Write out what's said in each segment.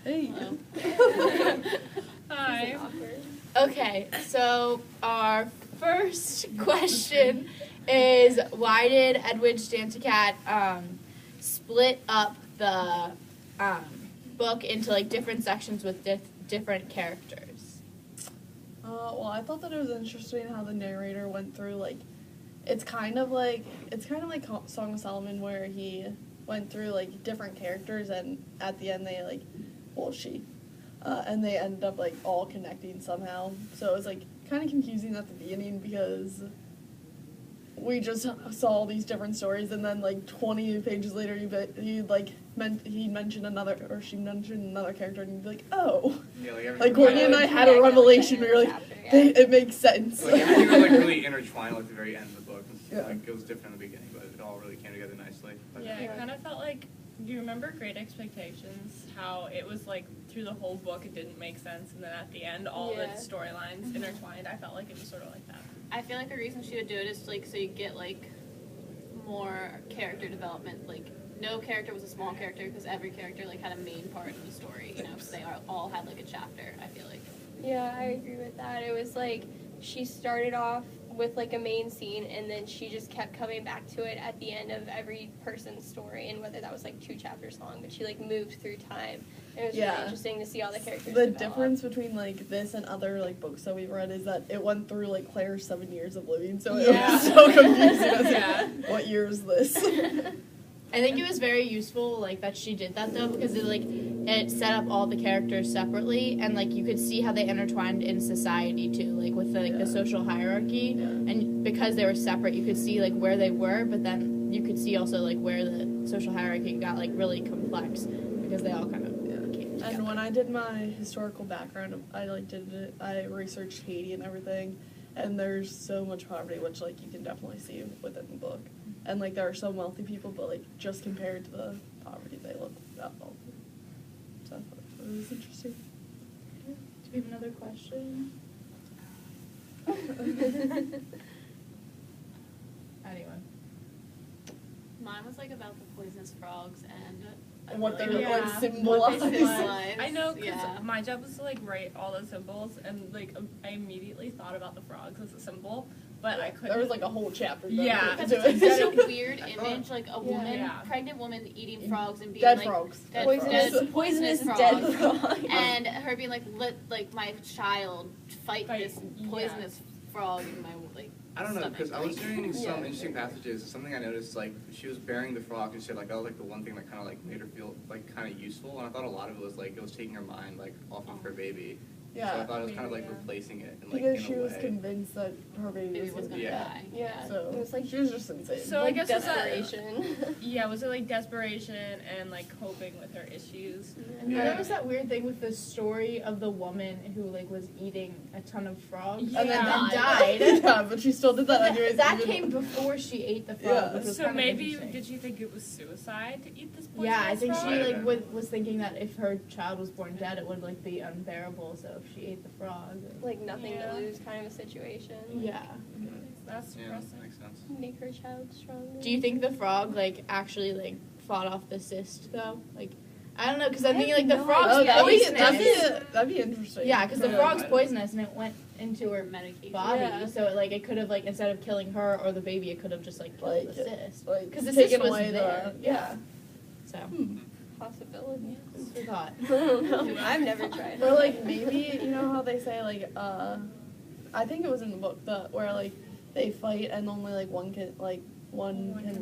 Hey. Hi. Okay, so our first question is, why did Edwidge Danticat split up the book into like different sections with different characters? Well, I thought that it was interesting how the narrator went through, like, it's kind of like Song of Solomon, where he went through like different characters, and at the end they and they ended up like all connecting somehow. So it was like kind of confusing at the beginning because we just saw all these different stories, and then like 20 pages later he mentioned another, or she mentioned another character, and you'd be like, oh, yeah, like Courtney and I had a revelation. We were like, it makes sense. Like everything was like really intertwined at the very end of the book. Yeah. Like it was different in the beginning, but it all really came together nicely. But Yeah, it kind of felt like, do you remember Great Expectations? How it was like through the whole book it didn't make sense, and then at the end all the storylines intertwined. I felt like it was sort of like that. I feel like the reason she would do it is like so you get like more character development. Like no character was a small character because every character like had a main part of the story. You know, because they all had like a chapter. I feel like. Yeah, I agree with that. It was like she started off with like a main scene, and then she just kept coming back to it at the end of every person's story, and whether that was like 2 chapters long, but she like moved through time. It was really interesting to see all the characters The develop. difference between like this and other like books that we've read is that it went through like Claire's 7 years of living, so it was so confusing. I was like, what year is this? I think it was very useful, like, that she did that, though, because it set up all the characters separately, and, like, you could see how they intertwined in society, too, like, with, the social hierarchy, and because they were separate, you could see, like, where they were, but then you could see also, like, where the social hierarchy got, like, really complex, because they all kind of came together. And when I did my historical background, I researched Haiti and everything, and there's so much poverty, which, like, you can definitely see within the book. And, like, there are some wealthy people, but, like, just compared to the poverty, they look that wealthy. So I thought it was interesting. Do we have another question? Anyone? Mine was like about the poisonous frogs and what they're like symbolize. I know, because my job was to like write all the symbols, and like I immediately thought about the frogs as a symbol, but I couldn't. There was like a whole chapter. Because it's such a weird image, like a woman, pregnant woman eating frogs and being dead like frogs. Poisonous dead frog. And her being like my child fight this poisonous frog in my like. I don't know, because I was doing some interesting passages. Something I noticed, like, she was burying the frog and shit, like, that was, like, the one thing that kind of, like, made her feel, like, kind of useful. And I thought a lot of it was, like, it was taking her mind, like, off of her baby. Yeah. So I thought it was kind of, like, replacing it. And, like, because in she a was way. convinced that her baby was was going to die. Yeah. So it was like she was just insane. So like I guess desperation. Was it like desperation and like coping with her issues? And there was that weird thing with the story of the woman who like was eating a ton of frogs and then died. Yeah, but she still did that anyways. That came before she ate the frog. Which was so kind maybe of did you think it was suicide to eat this poisonous Yeah, I think frog? she like was thinking that if her child was born dead, it would like be unbearable. So if she ate the frog, like nothing to lose kind of a situation. Yeah. That's depressing. Makes sense. Make her child stronger. Do you think the frog like actually like fought off the cyst though? Like, I don't know, because I'm thinking like the frog's poisonous. That'd be interesting. Yeah, because the frog's poisonous and it went into her medication body, so it could have like instead of killing her or the baby, it could have just like killed the cyst. Because the cyst taken was away there. Yeah. So. Possibility. What's your thought? I don't know. I've never tried. Or like maybe how they say like I think it was in the book where like they fight and only like one can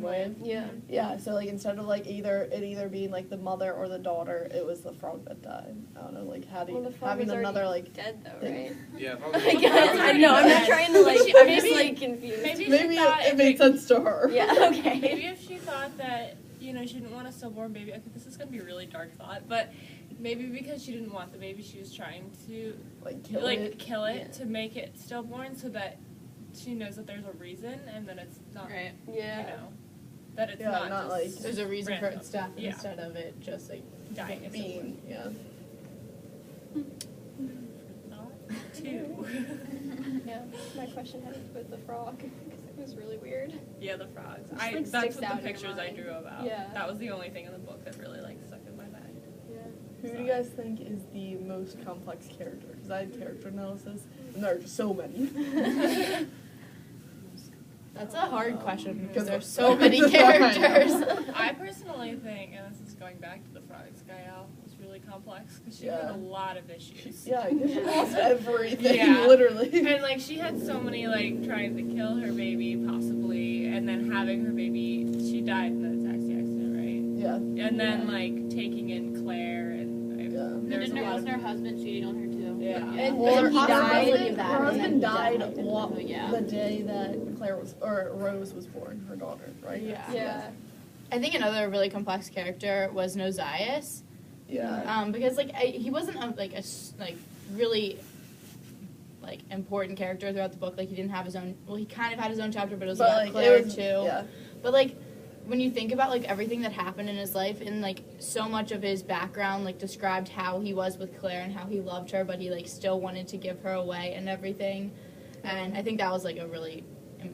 live. Yeah. Yeah. So like instead of like either being like the mother or the daughter, it was the frog that died. I don't know, like having another like dead though, right? Yeah. I guess I know. I'm not trying to like. I'm just like confused. Maybe it made sense to her. Yeah. Okay. Maybe if she thought that she didn't want a stillborn baby. I think this is gonna be a really dark thought, but maybe because she didn't want the baby, she was trying to kill it to make it stillborn, so that she knows that there's a reason and that it's not right. Yeah. That it's not just like there's a reason random. for its death instead of it just like dying of being. Yeah. Two. Yeah, my question had to do with the frog because it was really weird. Yeah, the frogs. Just, That's sticks out what the in your pictures I mind. drew about. Yeah. That was the only thing in the book that really stuck in my mind. Yeah. Who do you guys think is the most complex character? Because I had character analysis, and there are just so many. That's a hard question because there's so many characters. I personally think, and this is going back to the Frog's Gael, was really complex because she had a lot of issues. She lost everything, Yeah. literally. And like she had so many like trying to kill her baby possibly, and then having her baby, she died in the taxi accident, right? Yeah. And then like taking in Claire, and there's a lot Wasn't her husband cheating on her too? Yeah. And Well, he died. Her husband died Yeah. the day that Rose was born, her daughter, right? Yeah. I think another really complex character was Nosias. Yeah. Because like he wasn't really like important character throughout the book. Like he didn't have his own. Well, he kind of had his own chapter, but it was about Claire too. Yeah. But like when you think about like everything that happened in his life, and like so much of his background like described how he was with Claire and how he loved her, but he like still wanted to give her away and everything. And I think that was like a really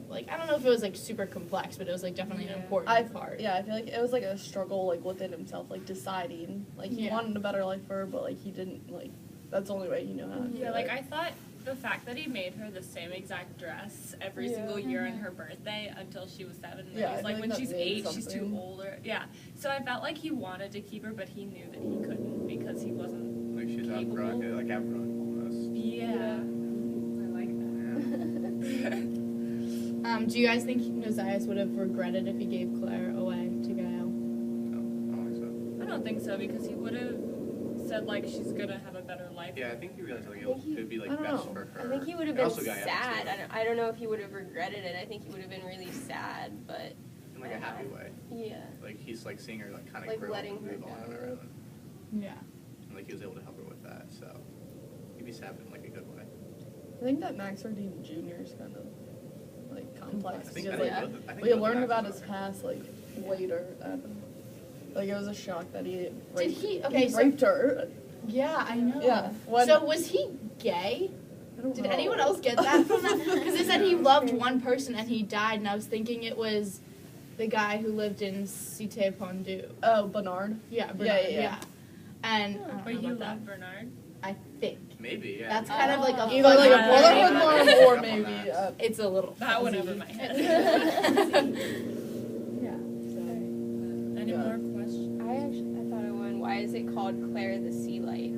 like I don't know if it was like super complex, but it was like definitely an important part. Yeah, I feel like it was like a struggle like within himself, like deciding like he wanted a better life for her, but like he didn't like that's the only way he knew how to do Yeah, it. like I thought the fact that he made her the same exact dress every single year on her birthday until she was 7. And Yeah, he's like, I feel when like she's that made 8, she's too something. older. Yeah. So I felt like he wanted to keep her, but he knew that he couldn't because he wasn't. Like she's capable. outgrown almost. Yeah. I like that. Do you guys think Nosias would have regretted if he gave Claire away to Gael? No, I don't think so. I don't think so because he would have said like she's gonna have a better life. Yeah, I think he realized like it would be like I don't best know. for her. I think he would have And been also Gaia, sad. too. I don't know if he would have regretted it. I think he would have been really sad, but In like a happy way. yeah. Like he's like seeing her like kind of Like grow letting and her move on on go. her own. Yeah. And like he was able to help her with that, so he'd be sad in like a good way. I think that Max Sardine Jr. is kind of like complex I think- because I think like both- I think we both learned Maxes about are. his past like later. Like it was a shock that he Did he? Okay, he so raped her. yeah, I know. Yeah. So was he gay? I don't Did know. anyone else get that from that? Because they said he loved one person and he died, and I was thinking it was the guy who lived in Cité Pondu. Oh, Bernard. Yeah, Bernard, Yeah. And I But don't know you about love Bernard. that. I think Maybe, yeah. that's kind of like a Either like a fun brotherhood theory. love or Up on maybe. that. It's a little. That went fuzzy. over my head. Yeah. Any more questions? I thought of one. Why is it called Claire the Sea Light?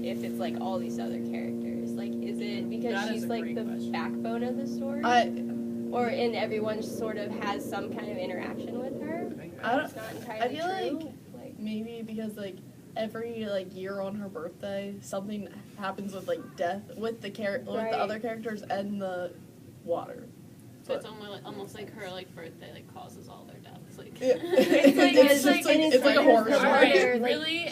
If it's like all these other characters, like is it because That is she's a like great the question. backbone of the story, or and everyone sort of has some kind of interaction with her? I don't. It's not I entirely feel true. like maybe because like every like year on her birthday something happens with like death with the with Right. the other characters and the water. So it's almost like her like birthday like causes all their deaths. Like Yeah. It's like- it's like a horror her story. Alright, mother, really?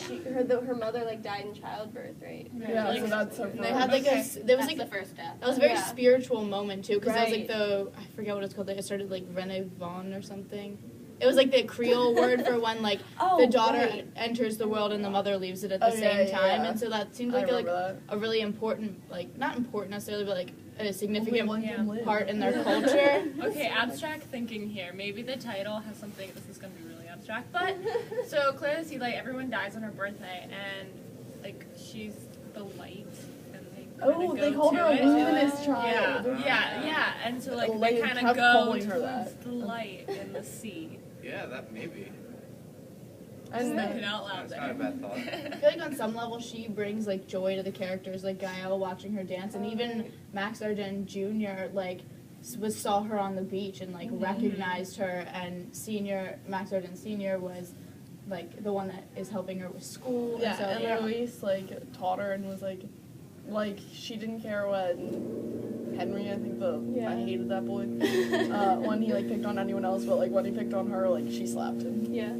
her mother like died in childbirth, right? Yeah, Like, so that's her. And they had like Okay. there was that's like the first step. that was a very Yeah. spiritual moment too, because it was like Right. the I forget what it's called. It started like Renevon or something. It was like the Creole word for when like the daughter right. enters the world and the mother leaves it at the Oh, same yeah, time, yeah. and so that seemed I like remember a really important like not important necessarily, but like a significant Only one can live. part in their culture. Okay, abstract thinking here. Maybe the title has something. This is gonna be really abstract, but so Claire the Sea Light. Everyone dies on her birthday, and like she's the light. And they Oh, kinda they go called to her a it. luminous child. Yeah. And so like The they lady kind of kept go calling her towards that. the light in the sea. Yeah, that maybe. And Thinking out loud That's there. not a bad thought. I feel like on some level she brings like joy to the characters, like Gael watching her dance, and even Max Arden Jr. like saw her on the beach and like recognized her, and Max Arden Sr. was like the one that is helping her with school. yeah, and so, and yeah. Eloise like taught her and was like she didn't care when Henry, I think I hated that boy. When he like picked on anyone else, but like when he picked on her, like she slapped him. Yeah.